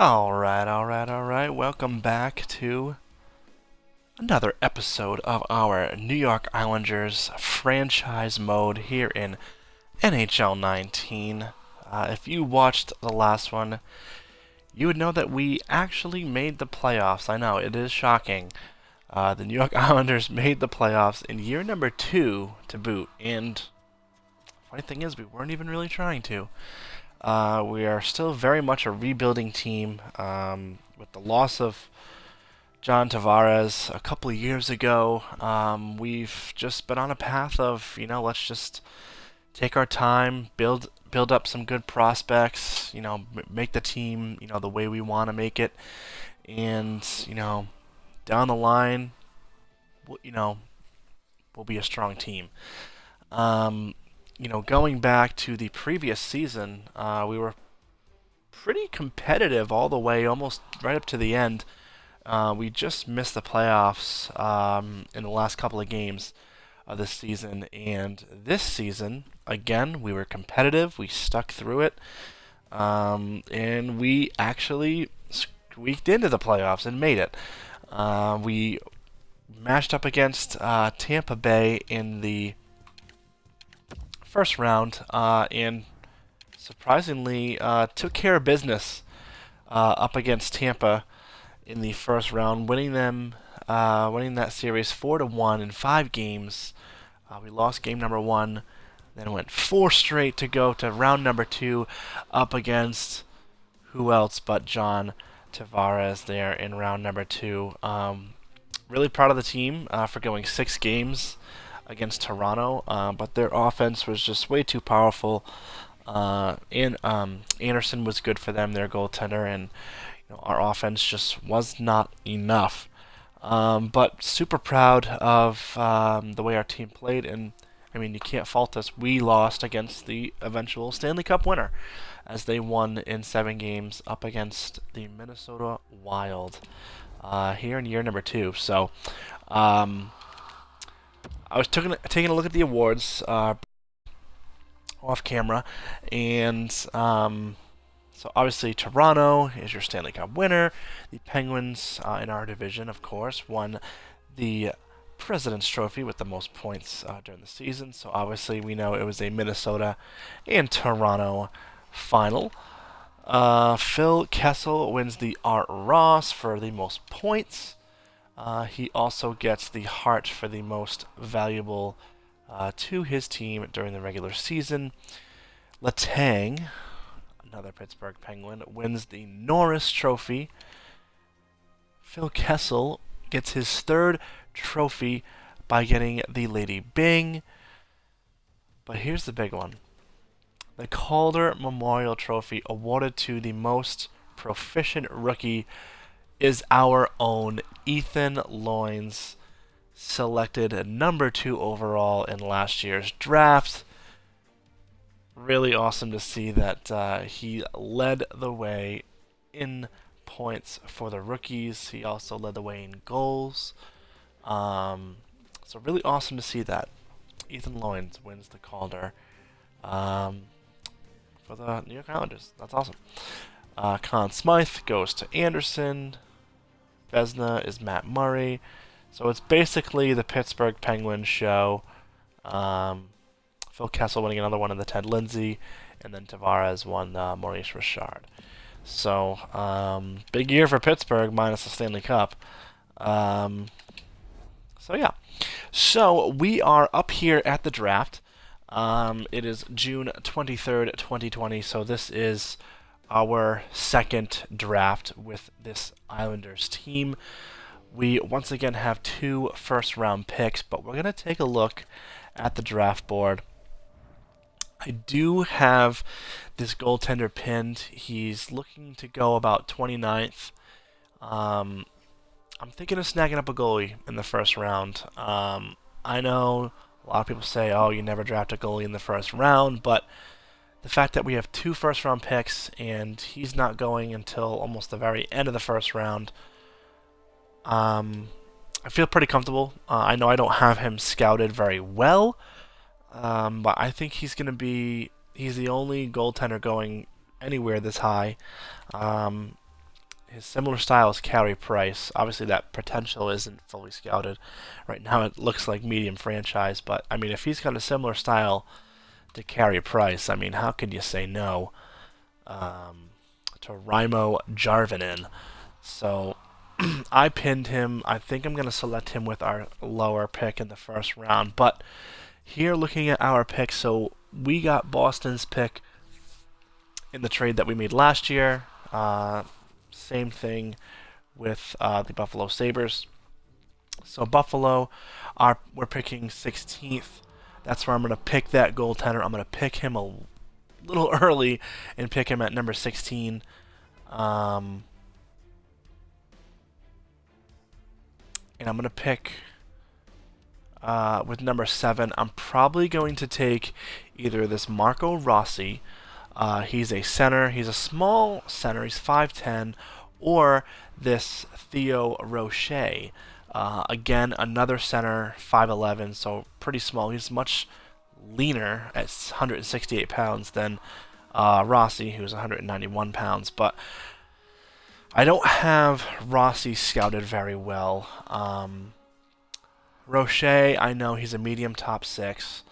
Alright. Welcome back to another episode of our New York Islanders franchise mode here in NHL 19. If you watched the last one, you would know that we actually made the playoffs. I know, it is shocking. The New York Islanders made the playoffs in year number 2 to boot, and funny thing is, we weren't even really trying to. We are still very much a rebuilding team. With the loss of John Tavares a couple of years ago, we've just been on a path of, let's just take our time, build up some good prospects, make the team, the way we want to make it, and down the line, we'll be a strong team. Going back to the previous season, we were pretty competitive all the way, almost right up to the end. We just missed the playoffs in the last couple of games of this season, and this season, again, we were competitive. We stuck through it, and we actually squeaked into the playoffs and made it. We matched up against Tampa Bay in the first round, and surprisingly took care of business up against Tampa in the first round, winning that series 4-1 in 5 games. We lost game number 1, then went 4 straight to go to round number 2 up against who else but John Tavares there in round number 2. Really proud of the team for going 6 games against Toronto, but their offense was just way too powerful. And Anderson was good for them, their goaltender, and our offense just was not enough. But super proud of the way our team played, and I mean, you can't fault us. We lost against the eventual Stanley Cup winner, as they won in 7 games up against the Minnesota Wild here in year number 2. So, I was taking a look at the awards off camera, and so obviously Toronto is your Stanley Cup winner. The Penguins in our division, of course, won the President's Trophy with the most points during the season. So obviously we know it was a Minnesota and Toronto final. Phil Kessel wins the Art Ross for the most points. He also gets the Hart for the most valuable to his team during the regular season. Letang, another Pittsburgh Penguin, wins the Norris Trophy. Phil Kessel gets his 3rd trophy by getting the Lady Byng. But here's the big one. The Calder Memorial Trophy, awarded to the most proficient rookie, is our own Ethan Loynes, selected number 2 overall in last year's draft. Really awesome to see that he led the way in points for the rookies. He also led the way in goals. So really awesome to see that. Ethan Loynes wins the Calder for the New York Islanders. That's awesome. Conn Smythe goes to Anderson. Vezina is Matt Murray. So it's basically the Pittsburgh Penguins show. Phil Kessel winning another one in the Ted Lindsay, and then Tavares won Maurice Richard. So big year for Pittsburgh minus the Stanley Cup. So yeah. So we are up here at the draft. It is June 23rd, 2020. So this is our 2nd draft with this Islanders team. We once again have 2 first-round picks, but we're going to take a look at the draft board. I do have this goaltender pinned. He's looking to go about 29th. I'm thinking of snagging up a goalie in the first round. I know a lot of people say, oh, you never draft a goalie in the first round, but the fact that we have 2 first-round picks and he's not going until almost the very end of the first round, I feel pretty comfortable. I know I don't have him scouted very well, but I think he's the only goaltender going anywhere this high. his similar style is Carey Price. Obviously, that potential isn't fully scouted. Right now, it looks like medium franchise, but I mean, if he's got a similar style to Carey Price, I mean, how could you say no to Raimo Jarvinen? So I pinned him. I think I'm going to select him with our lower pick in the first round. But here, looking at our pick, so we got Boston's pick in the trade that we made last year. Same thing with the Buffalo Sabres. So Buffalo, we're picking 16th. That's where I'm going to pick that goaltender. I'm going to pick him a little early and pick him at number 16. And I'm going to pick with number 7. I'm probably going to take either this Marco Rossi. He's a center. He's a small center. He's 5'10", or this Theo Rocher. Again, another center, 5'11", so pretty small. He's much leaner at 168 pounds than Rossi, who's 191 pounds. But I don't have Rossi scouted very well. Rocher, I know he's a medium top 6.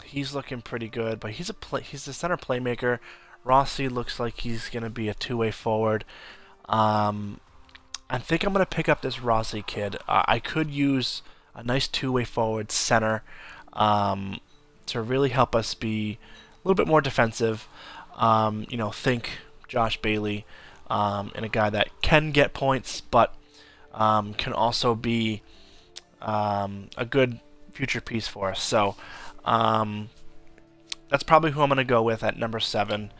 He's looking pretty good, but he's a center playmaker. Rossi looks like he's going to be a two-way forward. I think I'm going to pick up this Rossi kid. I could use a nice two-way forward center to really help us be a little bit more defensive. Think Josh Bailey and a guy that can get points, but can also be a good future piece for us. So that's probably who I'm going to go with at number 7.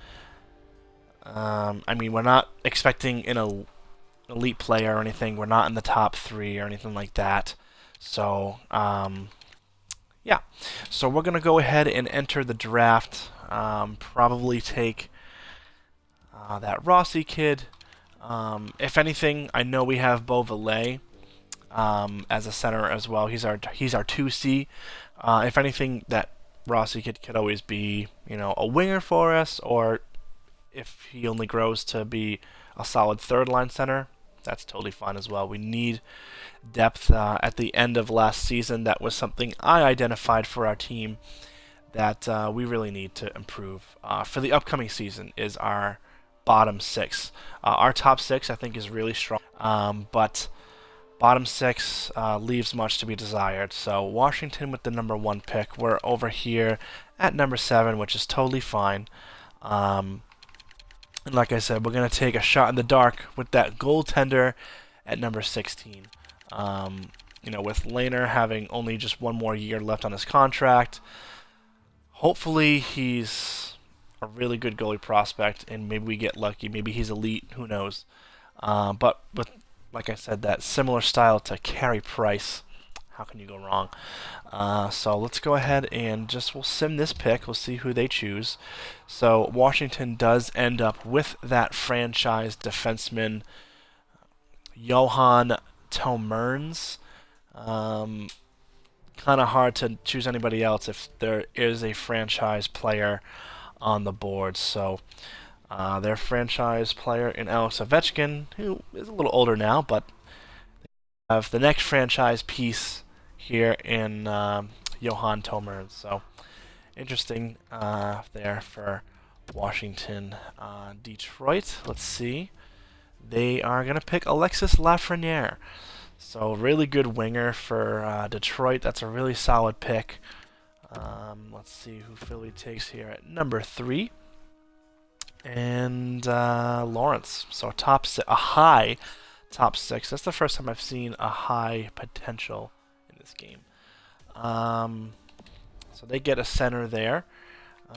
I mean, we're not expecting an elite player or anything. We're not in the top 3 or anything like that. So, yeah. So we're going to go ahead and enter the draft. Probably take that Rossi kid. If anything, I know we have Beauvalet as a center as well. He's our 2C. If anything, that Rossi kid could always be, a winger for us, or if he only grows to be a solid third-line center, that's totally fine as well. We need depth. At the end of last season, that was something I identified for our team that we really need to improve. For the upcoming season is our bottom 6. Our top 6, I think, is really strong, but bottom 6 leaves much to be desired. So Washington with the number 1 pick. We're over here at number 7, which is totally fine. And like I said, we're going to take a shot in the dark with that goaltender at number 16. With Lehner having only just one more year left on his contract, hopefully he's a really good goalie prospect, and maybe we get lucky. Maybe he's elite. Who knows? But with, like I said, that similar style to Carey Price, how can you go wrong? So let's go ahead and we'll sim this pick. We'll see who they choose. So Washington does end up with that franchise defenseman, Johan Tomerns. Kind of hard to choose anybody else if there is a franchise player on the board. So their franchise player in Alex Ovechkin, who is a little older now, but they have the next franchise piece here in Johan Tomerns. So interesting there for Washington. Detroit, let's see. They are going to pick Alexis Lafreniere. So really good winger for Detroit. That's a really solid pick. Let's see who Philly takes here at number 3. And Lawrence. So a high top 6. That's the first time I've seen a high potential in this game. So they get a center there.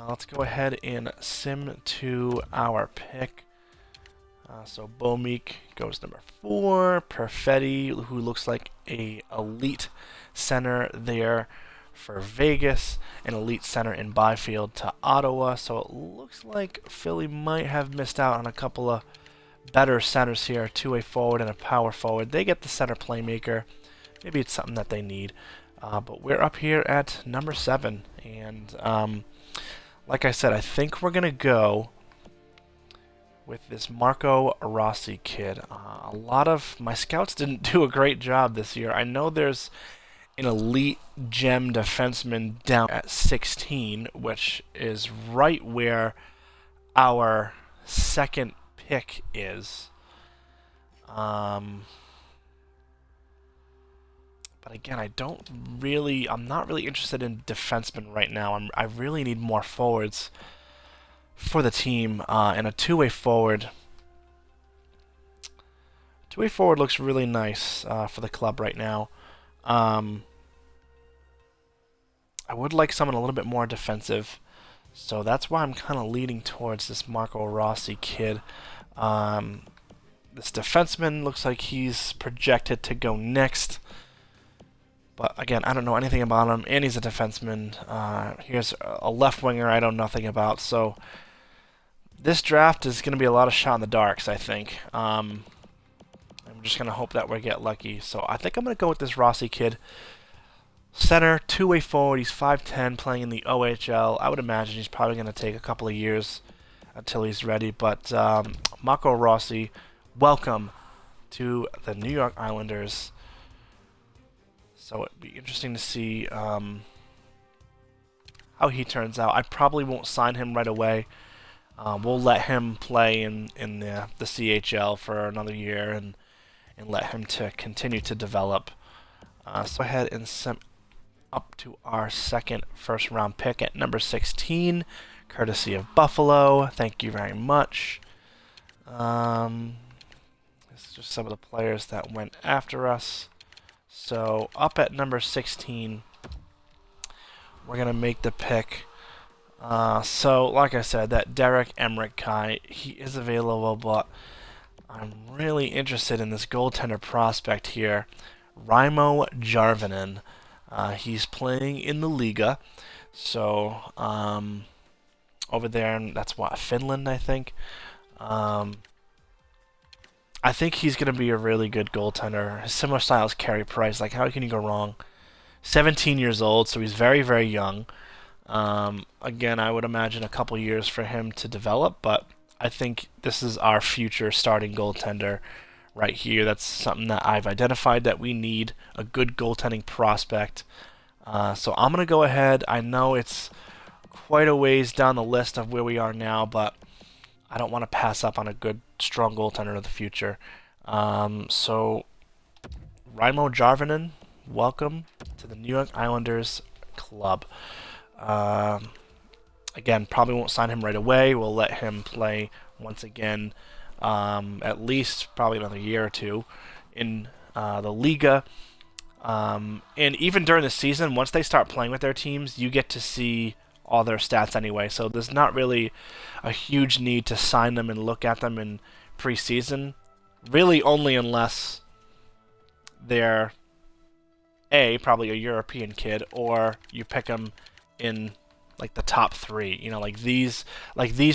Let's go ahead and sim to our pick. So Bomik goes number 4. Perfetti, who looks like a elite center there for Vegas, an elite center in Byfield to Ottawa. So it looks like Philly might have missed out on a couple of better centers here, two-way forward and a power forward. They get the center playmaker. Maybe it's something that they need. But we're up here at number 7. And like I said, I think we're going to go with this Marco Rossi kid. A lot of my scouts didn't do a great job this year. I know there's an elite gem defenseman down at 16, which is right where our second pick is. But again, I'm not really interested in defensemen right now. I really need more forwards for the team, and a two-way forward. Two-way forward looks really nice for the club right now. I would like someone a little bit more defensive, so that's why I'm kind of leaning towards this Marco Rossi kid. This defenseman looks like he's projected to go next. But again, I don't know anything about him, and he's a defenseman. Here's a left winger I know nothing about. So this draft is going to be a lot of shot in the darks, I think. I'm just going to hope that we get lucky. So I think I'm going to go with this Rossi kid. Center, two-way forward. He's 5'10", playing in the OHL. I would imagine he's probably going to take a couple of years until he's ready. But Marco Rossi, welcome to the New York Islanders. So it'd be interesting to see how he turns out. I probably won't sign him right away. We'll let him play in the CHL for another year and let him to continue to develop. So go ahead and send up to our second first-round pick at number 16, courtesy of Buffalo. Thank you very much. This is just some of the players that went after us. So up at number 16, we're going to make the pick. So like I said, that Derek Emmerich guy, he is available, but I'm really interested in this goaltender prospect here, Raimo Jarvinen. He's playing in the Liga, so over there, and that's what, Finland, I think. I think he's going to be a really good goaltender. Similar style as Carey Price. Like, how can you go wrong? 17 years old, so he's very, very young. Again, I would imagine a couple years for him to develop, but I think this is our future starting goaltender right here. That's something that I've identified that we need, a good goaltending prospect. So I'm going to go ahead. I know it's quite a ways down the list of where we are now, but I don't want to pass up on a good, strong goaltender of the future. So, Raimo Jarvinen, welcome to the New York Islanders club. Again, probably won't sign him right away. We'll let him play once again, at least probably another year or two in the Liga. And even during the season, once they start playing with their teams, you get to see all their stats anyway, so there's not really a huge need to sign them and look at them in preseason. Really only unless they're probably a European kid, or you pick them in like the top 3. You know, like these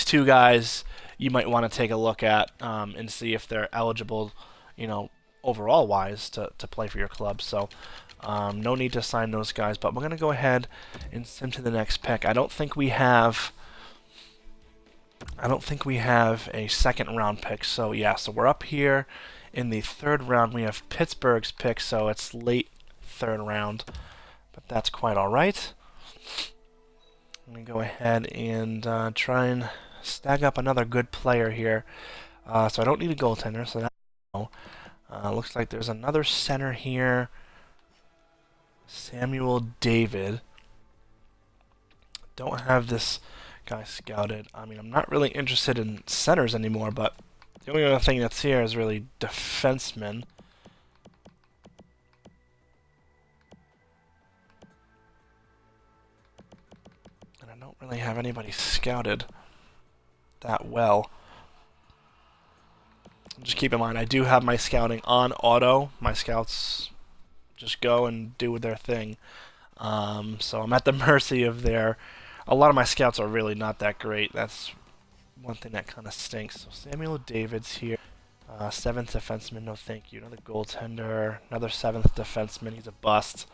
two guys you might want to take a look at and see if they're eligible, you know, overall wise to play for your club. So no need to sign those guys, but we're going to go ahead and send to the next pick. I don't think we have a second round pick. So yeah, so we're up here in the third round. We have Pittsburgh's pick, so it's late third round, but that's quite all right. I'm going to go ahead and try and snag up another good player here. So I don't need a goaltender, so that's looks like there's another center here. Samuel David. Don't have this guy scouted. I mean, I'm not really interested in centers anymore, but the only other thing that's here is really defensemen. And I don't really have anybody scouted that well. Just keep in mind, I do have my scouting on auto. My scouts just go and do their thing. So I'm at the mercy of their... A lot of my scouts are really not that great. That's one thing that kind of stinks. So Samuel David's here. 7th defenseman, no thank you. Another goaltender. Another 7th defenseman. He's a bust.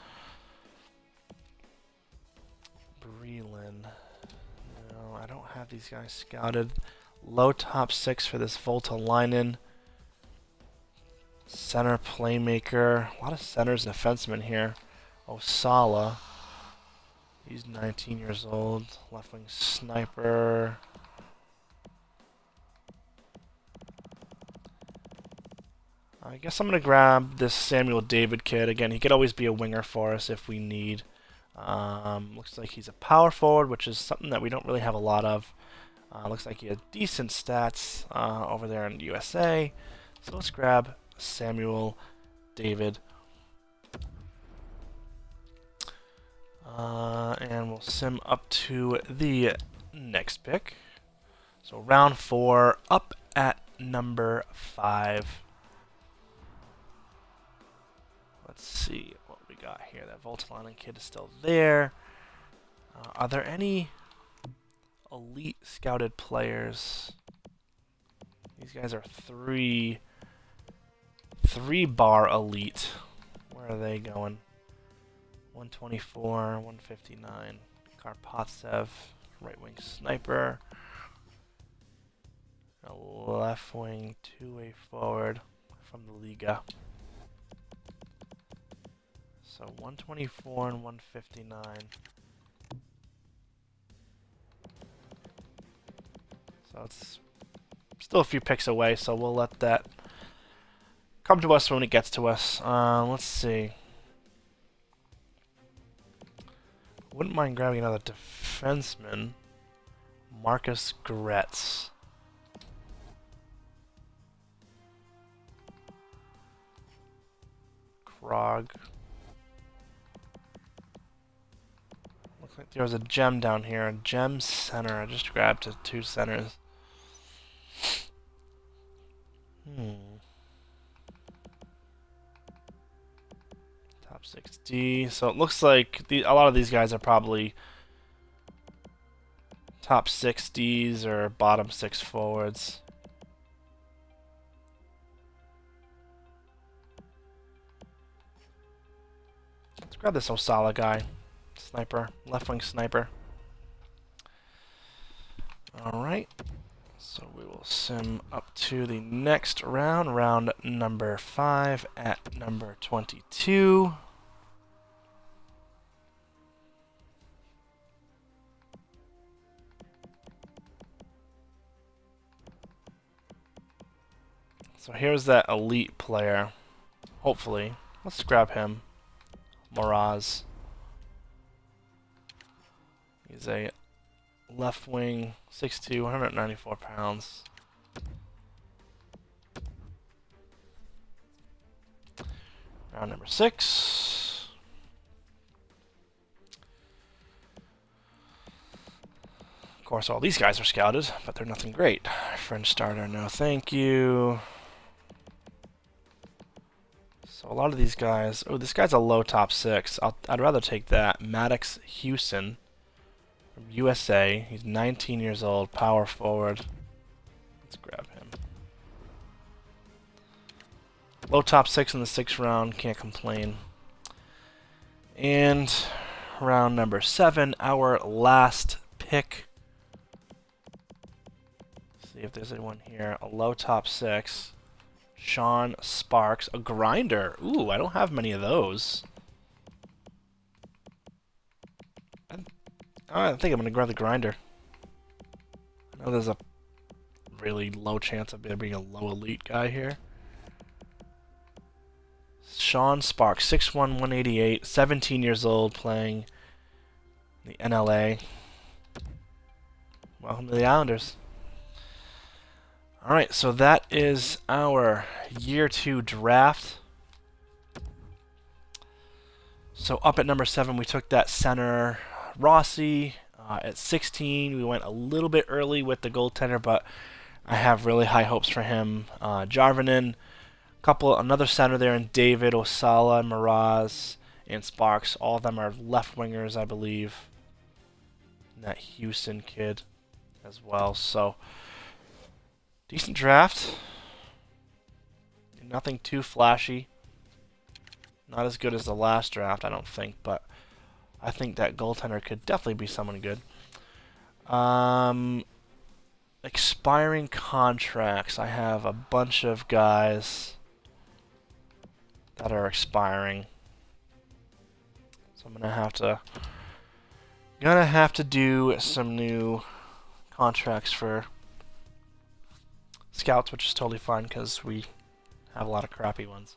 Breland. No, I don't have these guys scouted. Low top 6 for this Voltalainen. Center playmaker. A lot of centers and defensemen here. Osala. He's 19 years old. Left wing sniper. I guess I'm going to grab this Samuel David kid. Again, he could always be a winger for us if we need. Looks like he's a power forward, which is something that we don't really have a lot of. Looks like he has decent stats over there in the USA. So let's grab Samuel David. And we'll sim up to the next pick. So round 4, up at number 5. Let's see what we got here. That Voltalainen kid is still there. Are there any elite scouted players? These guys are three bar elite. Where are they going? 124, 159. Karpatsev, right wing sniper. A left wing two-way forward from the Liga. So 124 and 159. So it's still a few picks away, so we'll let that come to us when it gets to us. Let's see. Wouldn't mind grabbing another defenseman. Marcus Gretz. Krog. Looks like there was a gem down here. A gem center. I just grabbed 2 centers. Top 6D. So it looks like a lot of these guys are probably top 6Ds or bottom 6 forwards. Let's grab this Osala guy. Sniper. Left wing sniper. Alright. So we will sim up to the next round. Round number 5 at number 22. So here's that elite player. Hopefully. Let's grab him. Moraz. He's a left wing, 6'2", 194 pounds. Round number 6. Of course, all these guys are scouted, but they're nothing great. French starter, no thank you. So a lot of these guys... Oh, this guy's a low top 6. I'd rather take that. Maddox Hewson from USA. He's 19 years old, power forward. Let's grab him. Low top 6 in the 6th round. Can't complain. And round number 7, our last pick. See if there's anyone here. A low top 6. Sean Sparks, a grinder. Ooh, I don't have many of those. I think I'm going to grab the grinder. I know there's a really low chance of there being a low elite guy here. Sean Sparks, 6'1", 188, 17 years old, playing the NLA. Welcome to the Islanders. Alright, so that is our Year 2 draft. So up at number 7, we took that center Rossi. At 16, we went a little bit early with the goaltender, but I have really high hopes for him. Jarvinen, another center there in David, Osala, Miraz, and Sparks. All of them are left wingers, I believe. And that Houston kid as well. So decent draft. Nothing too flashy. Not as good as the last draft, I don't think, but I think that goaltender could definitely be someone good. expiring contracts. I have a bunch of guys that are expiring. So I'm gonna have to do some new contracts for scouts, which is totally fine because we have a lot of crappy ones.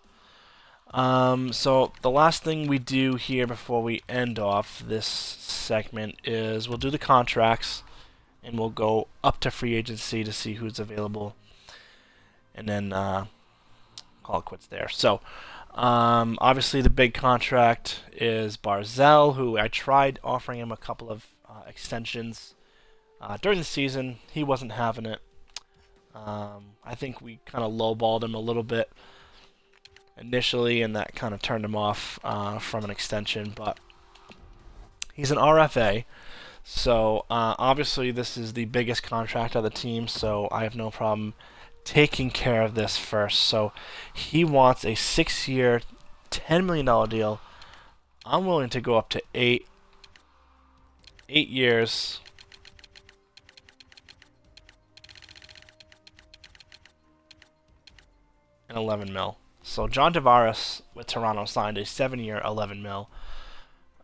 So the last thing we do here before we end off this segment is we'll do the contracts, and we'll go up to free agency to see who's available, and then call it quits there. So obviously the big contract is Barzal, who I tried offering him a couple of extensions during the season. He wasn't having it. I think we kind of lowballed him a little bit initially, and that kind of turned him off from an extension. But he's an RFA, so obviously this is the biggest contract of the team, so I have no problem taking care of this first. So he wants a 6-year, $10 million deal. I'm willing to go up to 8 years. And 11 mil. So John Tavares with Toronto signed a 7-year, 11 mil.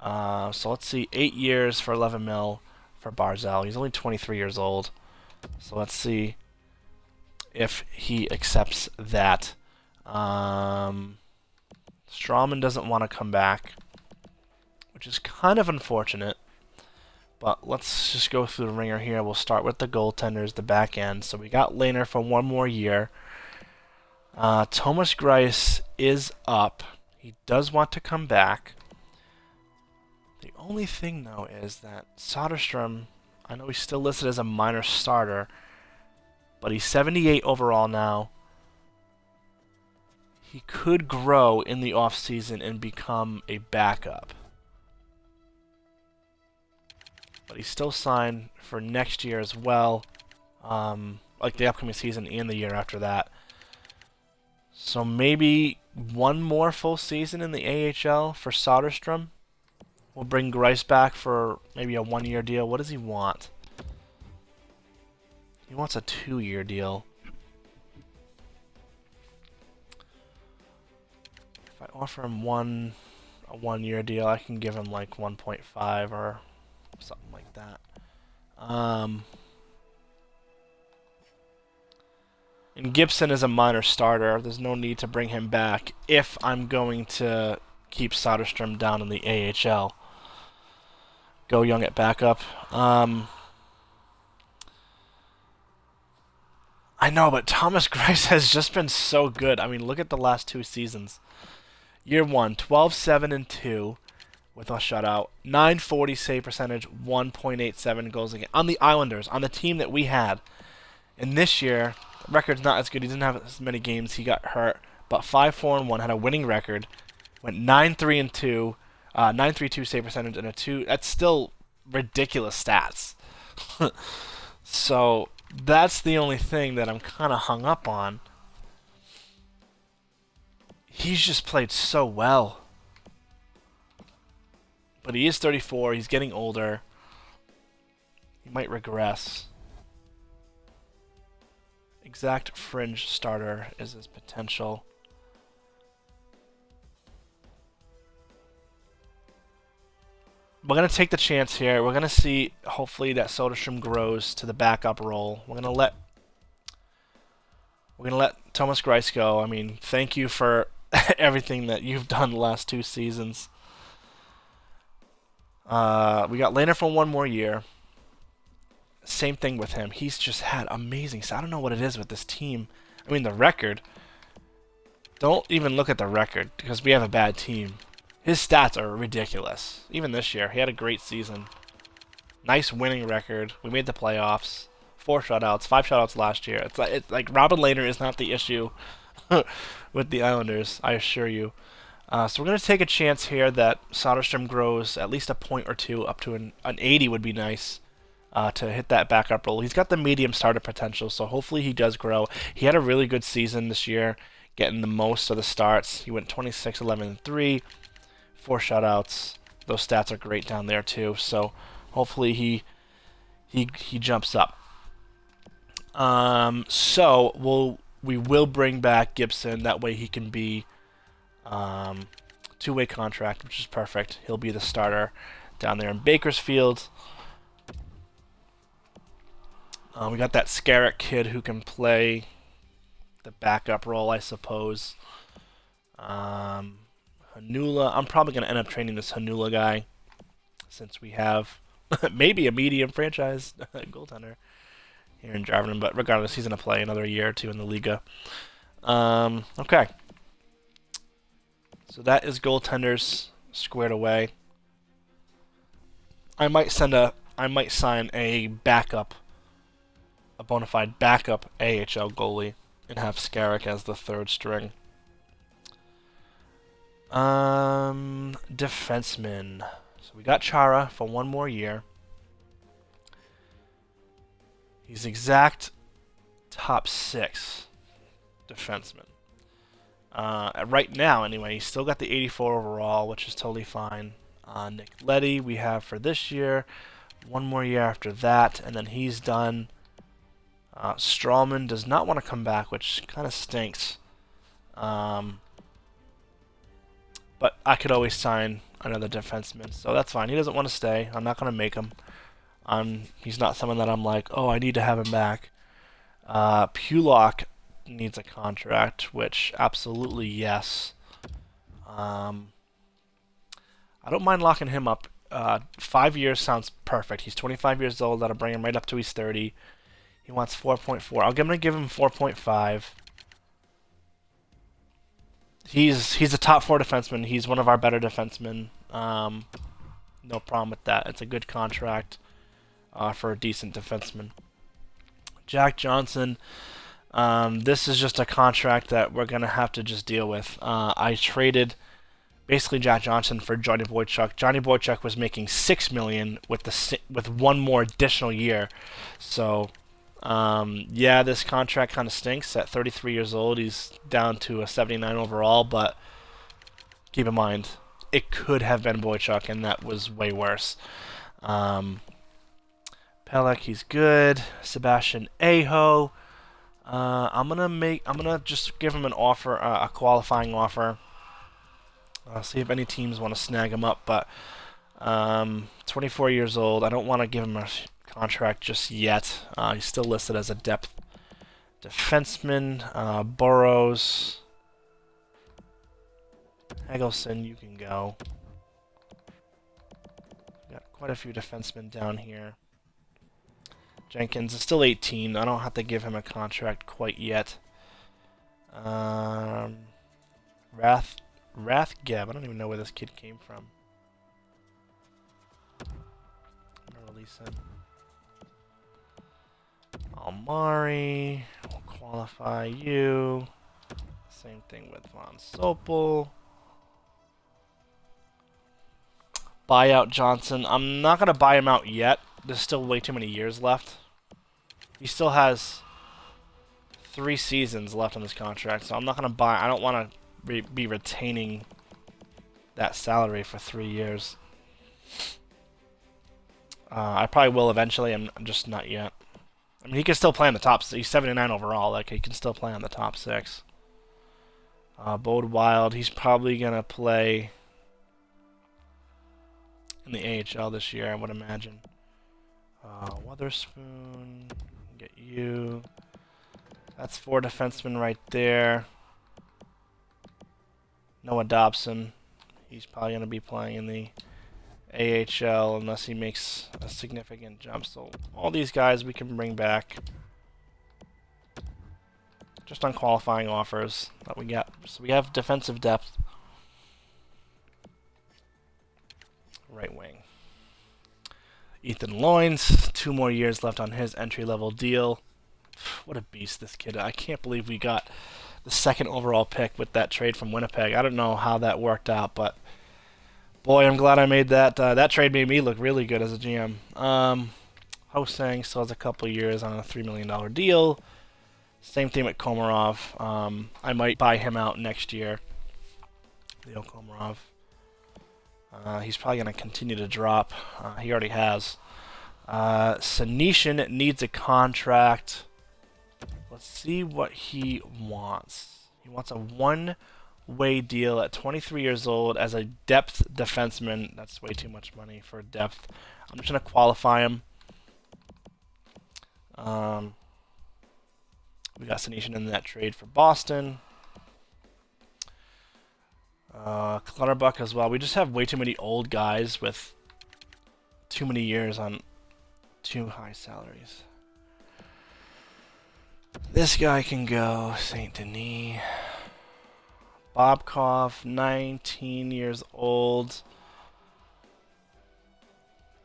So let's see, 8 years for 11 mil for Barzal. He's only 23 years old. So let's see if he accepts that. Strawman doesn't want to come back, which is kind of unfortunate. But let's just go through the ringer here. We'll start with the goaltenders, the back end. So we got Lehner for 1 more year. Thomas Greiss is up. He does want to come back. The only thing, though, is that Soderstrom, I know he's still listed as a minor starter, but he's 78 overall now. He could grow in the offseason and become a backup. But he's still signed for next year as well, like the upcoming season and the year after that. So maybe one more full season in the AHL for Soderstrom. We'll bring Greiss back for maybe a 1-year deal. What does he want? He wants a 2-year deal. If I offer him a 1-year deal, I can give him like 1.5 or something like that. And Gibson is a minor starter. There's no need to bring him back if I'm going to keep Soderstrom down in the AHL. Go Young at backup. I know, but Thomas Greiss has just been so good. I mean, look at the last 2 seasons. Year 1, 12-7-2 with a shutout. 940 save percentage, 1.87 goals against. On the Islanders, on the team that we had. And this year, the record's not as good. He didn't have as many games. He got hurt. But 5-4-1, had a winning record. Went 9-3-2. 932 save percentage and a 2. That's still ridiculous stats. So that's the only thing that I'm kind of hung up on. He's just played so well. But he is 34. He's getting older. He might regress. Exact fringe starter is his potential. We're going to take the chance here. We're going to see, hopefully, that Soderstrom grows to the backup role. We're going to let Thomas Greiss go. I mean, thank you for everything that you've done the last 2 seasons. We got Lehner for 1 more year. Same thing with him. He's just had amazing. So I don't know what it is with this team. I mean, the record. Don't even look at the record because we have a bad team. His stats are ridiculous. Even this year, he had a great season. Nice winning record. We made the playoffs. 4 shutouts, 5 shutouts last year. It's like Robin Lehner is not the issue with the Islanders, I assure you. So we're going to take a chance here that Soderstrom grows at least a point or 2 up to an 80 would be nice to hit that backup role. He's got the medium starter potential, so hopefully he does grow. He had a really good season this year, getting the most of the starts. He went 26-11-3. 4 shutouts. Those stats are great down there too. So hopefully he jumps up. So we will bring back Gibson. That way he can be two-way contract, which is perfect. He'll be the starter down there in Bakersfield. We got that Scarrick kid who can play the backup role, I suppose. Hanula. I'm probably going to end up training this Hanula guy since we have maybe a medium franchise goaltender here in Jarvin, but regardless, he's going to play another year or two in the Liga. Okay. So that is goaltenders squared away. I might sign a backup, a bona fide backup AHL goalie, and have Scarrick as the third string. Defenseman. So we got Chara for one more year. He's exact top 6 defenseman. Right now, anyway, he's still got the 84 overall, which is totally fine. Nick Leddy we have for this year. One more year after that, and then he's done. Strawman does not want to come back, which kind of stinks. But I could always sign another defenseman, so that's fine. He doesn't want to stay. I'm not going to make him. He's not someone that I'm like, oh, I need to have him back. Pulak needs a contract, which absolutely yes. I don't mind locking him up. 5 years sounds perfect. He's 25 years old. That'll bring him right up to he's 30. He wants 4.4. I'm gonna give him 4.5. He's a top 4 defenseman. He's one of our better defensemen. No problem with that. It's a good contract for a decent defenseman. Jack Johnson. This is just a contract that we're gonna have to just deal with. I traded basically Jack Johnson for Johnny Boychuk. Johnny Boychuk was making $6 million with one more additional year. So yeah, this contract kind of stinks. At 33 years old, he's down to a 79 overall. But keep in mind, it could have been Boychuk, and that was way worse. Pelech, he's good. Sebastian Aho. I'm gonna just give him an offer, a qualifying offer. See if any teams want to snag him up, but 24 years old. I don't want to give him a contract just yet. He's still listed as a depth defenseman. Burrows, Hagelson, you can go. Got quite a few defensemen down here. Jenkins is still 18. I don't have to give him a contract quite yet. Rathgeb. I don't even know where this kid came from. I'm gonna release him. Almari. We'll qualify you. Same thing with Von Sopel. Buyout Johnson. I'm not gonna buy him out yet. There's still way too many years left. He still has 3 seasons left on this contract, so I'm not gonna buy. I don't want to be retaining that salary for 3 years. I probably will eventually. I'm just not yet. I mean, he can still play on the top. He's 79 overall. Like, he can still play on the top 6. Bode Wild. He's probably gonna play in the AHL this year, I would imagine. Witherspoon. Get you. That's 4 defensemen right there. Noah Dobson. He's probably going to be playing in the AHL unless he makes a significant jump. So all these guys we can bring back just on qualifying offers that we get. So we have defensive depth. Right wing. Ethan Loynes, 2 more years left on his entry-level deal. What a beast, this kid. I can't believe we got the 2nd overall pick with that trade from Winnipeg. I don't know how that worked out, but boy, I'm glad I made that. That trade made me look really good as a GM. Hosang still has a couple years on a $3 million deal. Same thing with Komarov. I might buy him out next year. Leo Komarov. He's probably going to continue to drop. He already has. Senishin needs a contract. let's see what he wants. He wants a one-way deal at 23 years old as a depth defenseman. That's way too much money for depth. I'm just going to qualify him. We got Senyshyn in that trade for Boston. Clutterbuck as well. We just have way too many old guys with too many years on too high salaries. This guy can go. Saint Denis. Bobkov, 19 years old.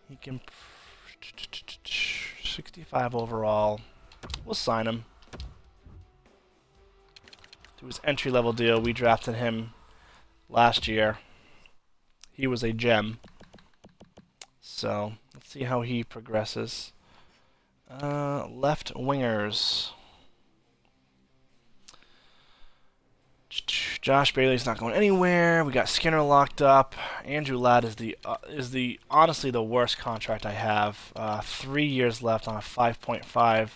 He can 65 overall. We'll sign him. Do his entry-level deal. We drafted him last year. He was a gem. So, let's see how he progresses. Left wingers. Josh Bailey's not going anywhere. We got Skinner locked up. Andrew Ladd is the honestly the worst contract I have. 3 years left on a 5.5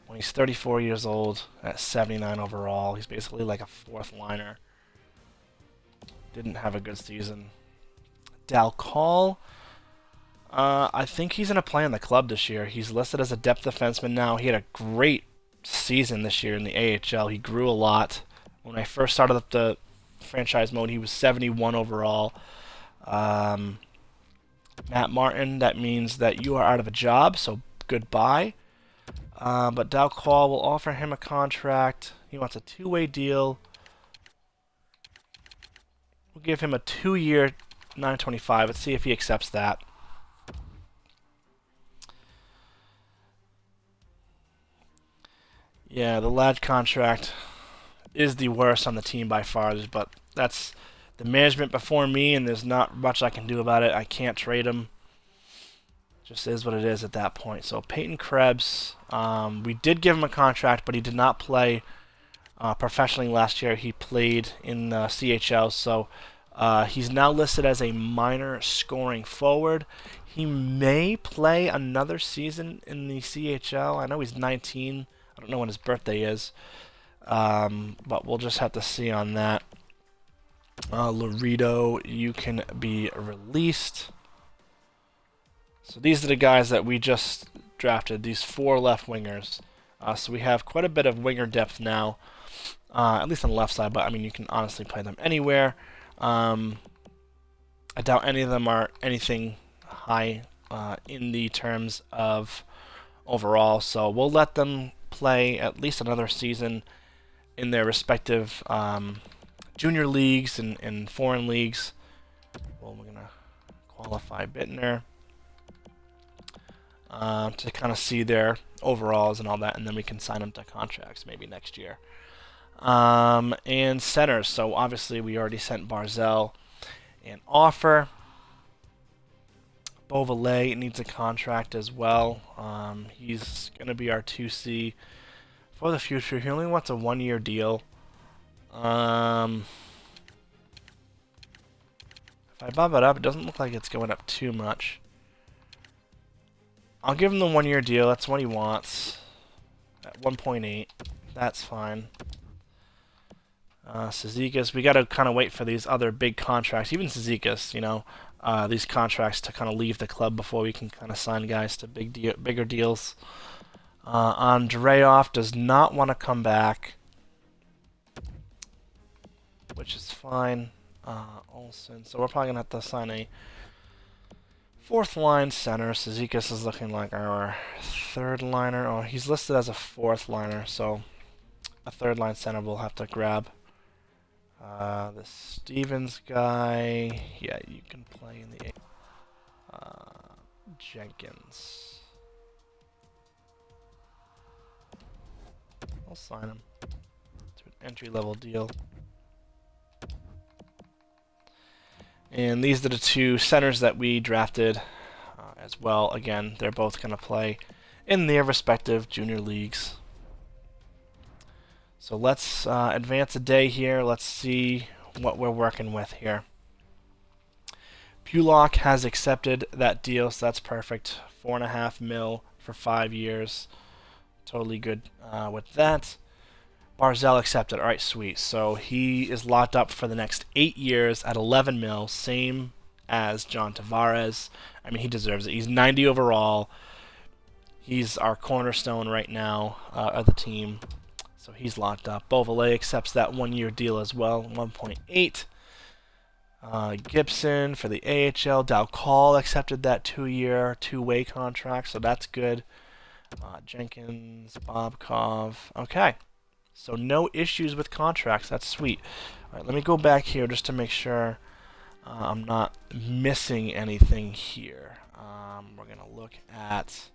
when he's 34 years old at 79 overall. He's basically like a fourth liner. Didn't have a good season. Dal Call. I think he's gonna play in the club this year. He's listed as a depth defenseman now. He had a great season this year in the AHL. He grew a lot. When I first started up the franchise mode, he was 71 overall. Matt Martin, that means that you are out of a job, so goodbye. But Dal Call will offer him a contract. He wants a two-way deal. We'll give him a 2-year $925. Let's see if he accepts that. Yeah, the Ladd contract is the worst on the team by far, but that's the management before me, and there's not much I can do about it. I can't trade him. Just is what it is at that point. So Peyton Krebs, we did give him a contract, but he did not play professionally last year. He played in the CHL, so he's now listed as a minor scoring forward. He may play another season in the CHL. I know he's 19. I don't know when his birthday is. But we'll just have to see on that. Laredo, you can be released. So these are the guys that we just drafted, these 4 left wingers. So we have quite a bit of winger depth now, at least on the left side, but I mean, you can honestly play them anywhere. I doubt any of them are anything high in the terms of overall, so we'll let them play at least another season in their respective junior leagues and foreign leagues. Well, we're going to qualify Bittner to kind of see their overalls and all that, and then we can sign them to contracts maybe next year. And centers, so obviously we already sent Barzell an offer. Beauvalet needs a contract as well. He's going to be our 2C for the future. He only wants a 1-year deal. If I bump it up, it doesn't look like it's going up too much. I'll give him the 1-year deal. That's what he wants. At 1.8. That's fine. Cizikas, we got to kind of wait for these other big contracts. Even Cizikas, you know, these contracts to kind of leave the club before we can kind of sign guys to bigger deals. Andreoff does not want to come back, which is fine. Olsen, so we're probably going to have to sign a 4th line center. Cizikas is looking like our 3rd liner. Oh, he's listed as a 4th liner, so a 3rd line center we'll have to grab. The Stevens guy, yeah, you can play in the Jenkins. I'll sign him to an entry-level deal. And these are the 2 centers that we drafted as well. Again, they're both going to play in their respective junior leagues. So let's advance a day here. Let's see what we're working with here. Pulock has accepted that deal, so that's perfect. $4.5 million for 5 years. totally good with that. Barzell accepted. All right, sweet. So he is locked up for the next 8 years at 11 mil, same as John Tavares. I mean, he deserves it. He's 90 overall. He's our cornerstone right now of the team. So he's locked up. Beauvalet accepts that 1-year deal as well, 1.8. Gibson for the AHL. Dalcall accepted that 2-year, two-way contract, so that's good. Jenkins, Bobkov. Okay. So no issues with contracts. That's sweet. All right, let me go back here just to make sure I'm not missing anything here. We're going to look at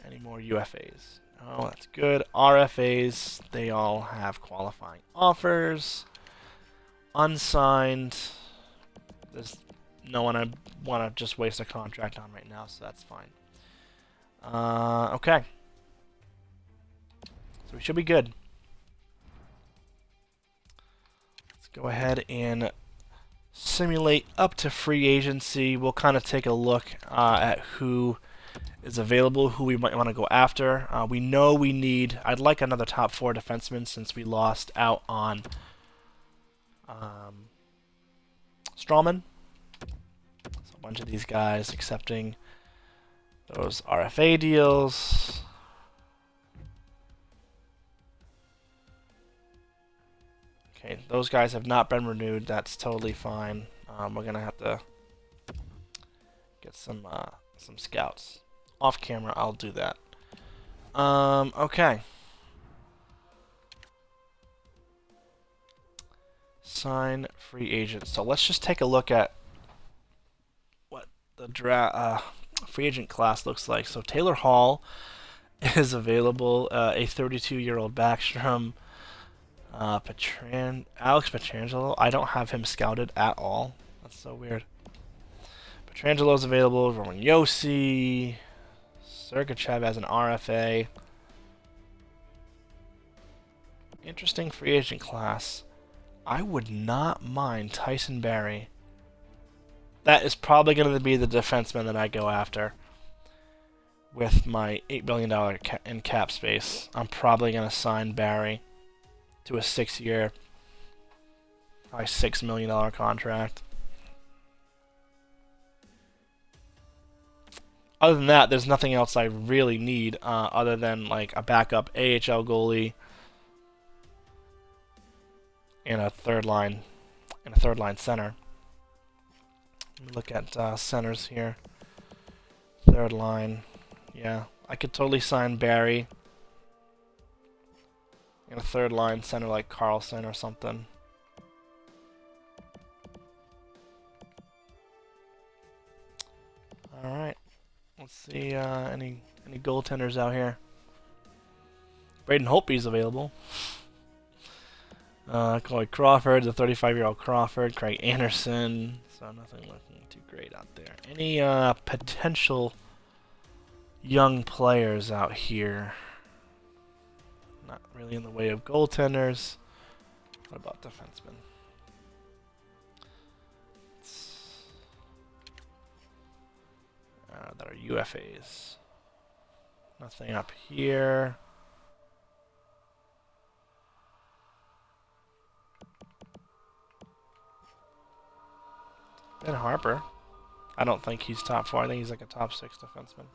any more UFAs. Oh, that's good. RFAs, they all have qualifying offers. Unsigned. There's no one I want to just waste a contract on right now, so that's fine. Okay. So we should be good. Let's go ahead and simulate up to free agency. We'll kind of take a look at who is available, who we might want to go after. We know we need... I'd like another top 4 defenseman since we lost out on Strawman. So a bunch of these guys accepting those RFA deals. Okay, those guys have not been renewed. That's totally fine. We're gonna have to get some scouts. Off camera, I'll do that. Okay. Sign free agents. So let's just take a look at what the free agent class looks like. So Taylor Hall is available. A 32-year-old Backstrom. Alex Pietrangelo. I don't have him scouted at all. That's so weird. Pietrangelo's available. Roman Yossi. Sergachev as an RFA. Interesting free agent class. I would not mind Tyson Barrie. That is probably going to be the defenseman that I go after. With my $8 billion in cap space, I'm probably going to sign Barrie to a 6-year, probably $6 million contract. Other than that, there's nothing else I really need other than like a backup AHL goalie and a third line center. Let me look at centers here. Third line, yeah, I could totally sign Barrie and a third line center like Carlson or something. All right. Let's see any goaltenders out here. Braden Holtby's available. Corey Crawford, the 35-year-old Crawford. Craig Anderson. So nothing looking too great out there. Any potential young players out here? Not really in the way of goaltenders. What about defensemen? That are UFAs. Nothing up here. Ben Harper. I don't think he's top 4. I think he's like a top 6 defenseman.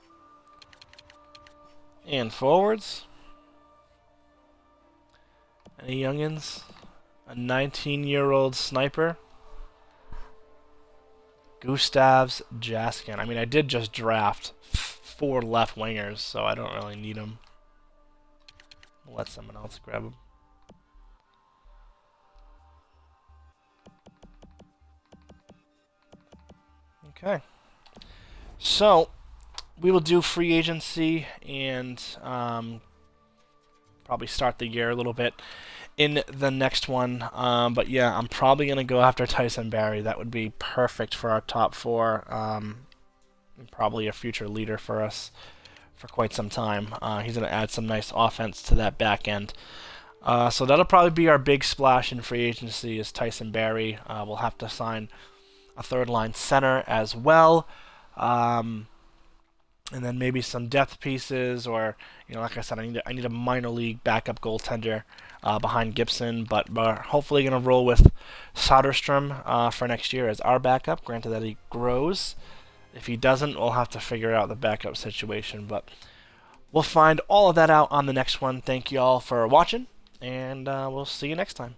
And forwards. Any youngins? A 19-year-old sniper. Gustavs Jaskin. I mean, I did just draft 4 left wingers, so I don't really need them. I'll let someone else grab them. Okay. So, we will do free agency and probably start the year a little bit in the next one. But yeah, I'm probably going to go after Tyson Barrie. That would be perfect for our top 4. Probably a future leader for us for quite some time. He's going to add some nice offense to that back end. So that'll probably be our big splash in free agency is Tyson Barrie. We'll have to sign a third line center as well. and then maybe some depth pieces, or like I said, I need a minor league backup goaltender behind Gibson. But we're hopefully going to roll with Soderstrom for next year as our backup. Granted that he grows. If he doesn't, we'll have to figure out the backup situation. But we'll find all of that out on the next one. Thank you all for watching, and we'll see you next time.